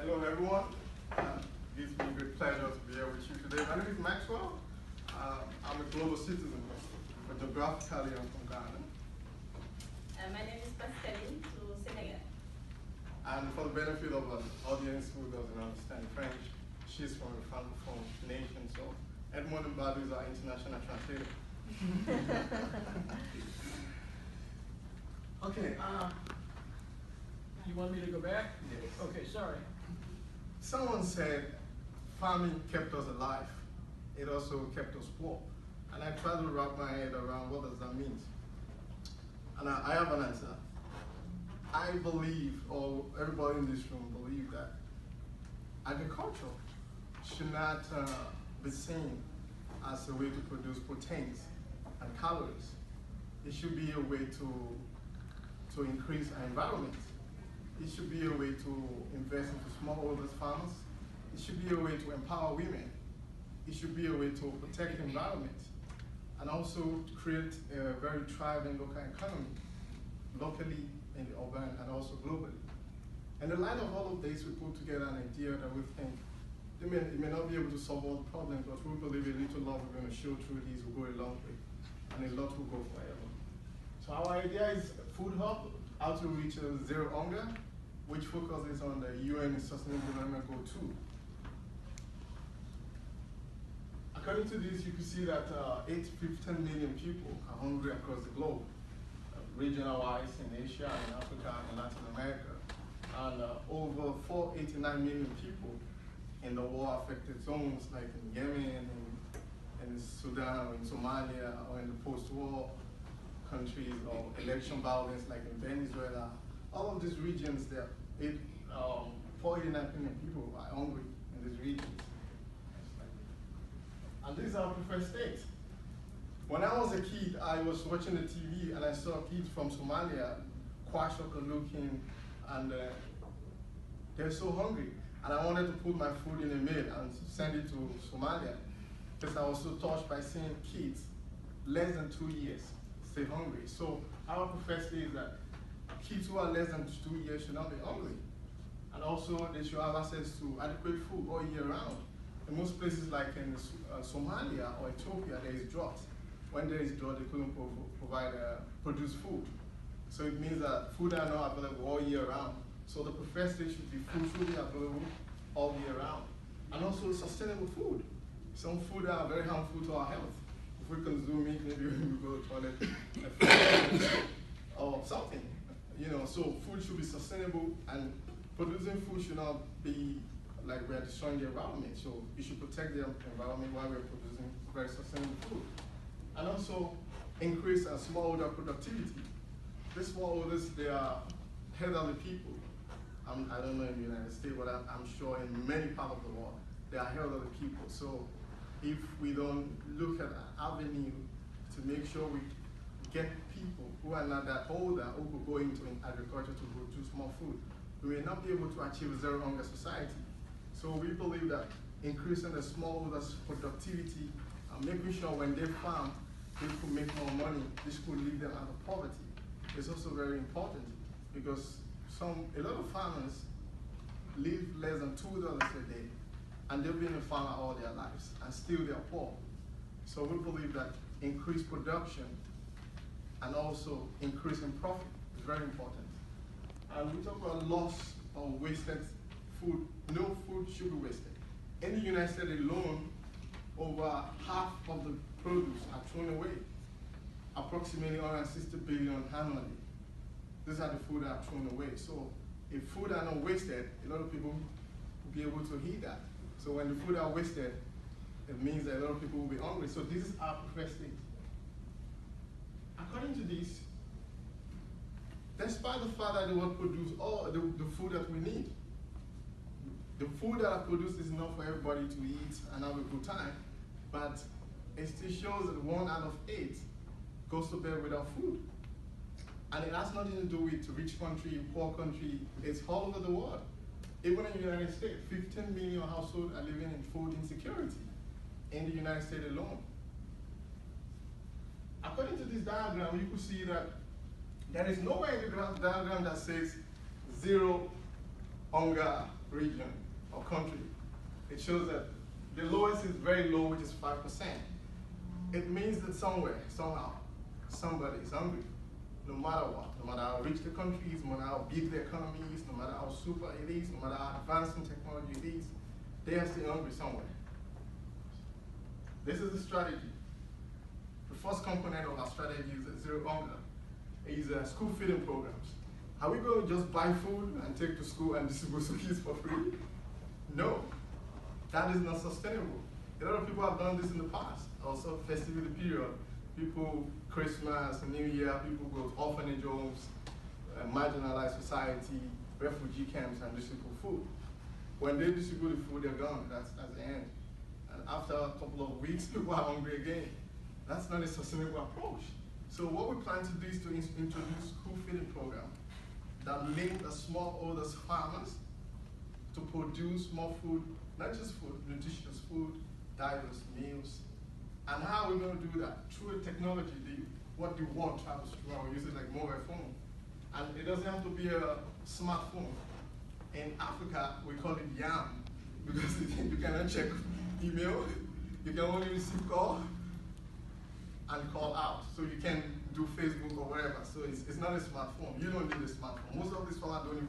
Hello, everyone. It gives me great pleasure to be here with you today. My name is Maxwell. I'm a global citizen, but geographically I'm from Ghana. My name is Pascaline to Senegal. And for the benefit of an audience who doesn't understand French, she's from a Francophone nation, so Edmond and Badu is our international translator. Okay, you want me to go back? Yes. Okay, sorry. Someone said farming kept us alive. It also kept us poor. And I tried to wrap my head around what does that mean. And I have an answer. I believe, or everybody in this room believe, that agriculture should not be seen as a way to produce proteins and calories. It should be a way to increase our environment. It should be a way to invest into smallholder farmers. It should be a way to empower women. It should be a way to protect the environment and also to create a very thriving local economy, locally in the urban and also globally. In the light of all of this, we put together an idea that we think it may not be able to solve all the problems, but we believe a little love we're going to show through these will go a long way, and a lot will go forever. So our idea is Food Hub, how to reach zero hunger, which focuses on the UN Sustainable Development Goal 2. According to this, you can see that 8 to 10 million people are hungry across the globe, regional-wise in Asia, in Africa, and Latin America, and over 489 million people in the war-affected zones like in Yemen, in Sudan, or in Somalia, or in the post-war countries, or election violence like in Venezuela. All of these regions, 489 million people are hungry in these regions. And these are our preferred states. When I was a kid, I was watching the TV and I saw kids from Somalia, kwashiorkor looking, and they're so hungry. And I wanted to put my food in a mail and send it to Somalia, because I was so touched by seeing kids less than 2 years stay hungry. So our preferred state is that kids who are less than 2 years should not be hungry. And also they should have access to adequate food all year round. In most places like in Somalia or Ethiopia, there is drought. When there is drought, they couldn't produce food. So it means that food are not available all year round. So the preferred state should be food should be available all year round. And also sustainable food. Some food are very harmful to our health. If we consume it, maybe we go to the toilet or something. So food should be sustainable, and producing food should not be like we are destroying the environment. So we should protect the environment while we're producing very sustainable food. And also increase smallholder productivity. These smallholders, they are elderly people. I don't know in the United States, but I'm sure in many parts of the world, they are elderly people. So if we don't look at an avenue to make sure we get people who are not that older who could go into agriculture to produce more food, we may not be able to achieve a zero hunger society. So we believe that increasing the smallholders' productivity and making sure when they farm, they could make more money, this could lead them out of poverty. It's also very important because a lot of farmers live less than $2 a day, and they've been a farmer all their lives, and still they're poor. So we believe that increased production and also increasing profit is very important. And we talk about loss of wasted food. No food should be wasted. In the United States alone, over half of the produce are thrown away, approximately 160 billion annually. These are the food that are thrown away. So if food are not wasted, a lot of people will be able to eat that. So when the food are wasted, it means that a lot of people will be hungry. So this is our preferred state. According to this, despite the fact that they will produce all the food that we need, the food that are produced is enough for everybody to eat and have a good time, but it still shows that 1 out of 8 goes to bed without food. And it has nothing to do with rich country, poor country, it's all over the world. Even in the United States, 15 million households are living in food insecurity in the United States alone. According to this diagram, you can see that there is nowhere in the diagram that says zero hunger region or country, it shows that the lowest is very low, which is 5%. It means that somewhere, somehow, somebody is hungry, no matter what, no matter how rich the country is, no matter how big the economy is, no matter how super it is, no matter how advanced in technology it is, they are still hungry somewhere. This is the strategy. The first component of our strategy is zero hunger. Is school feeding programs. Are we going to just buy food and take to school and distribute to kids for free? No, that is not sustainable. A lot of people have done this in the past. Also, festivity period, people, Christmas, New Year, people go to orphanage homes, marginalized society, refugee camps, and distribute food. When they distribute the food, they're gone. That's the end. And after a couple of weeks, people are hungry again. That's not a sustainable approach. So what we plan to do is to introduce school feeding program that link the smallholders farmers to produce more food, not just food, nutritious food, diverse meals. And how are we going to do that? Through a technology, what the world travels through, we use it like mobile phone. And it doesn't have to be a smartphone. In Africa, we call it YAM, because you cannot check email, you can only receive call and call out. So you can do Facebook or whatever. So it's not a smartphone. You don't need a smartphone. Most of these farmers don't even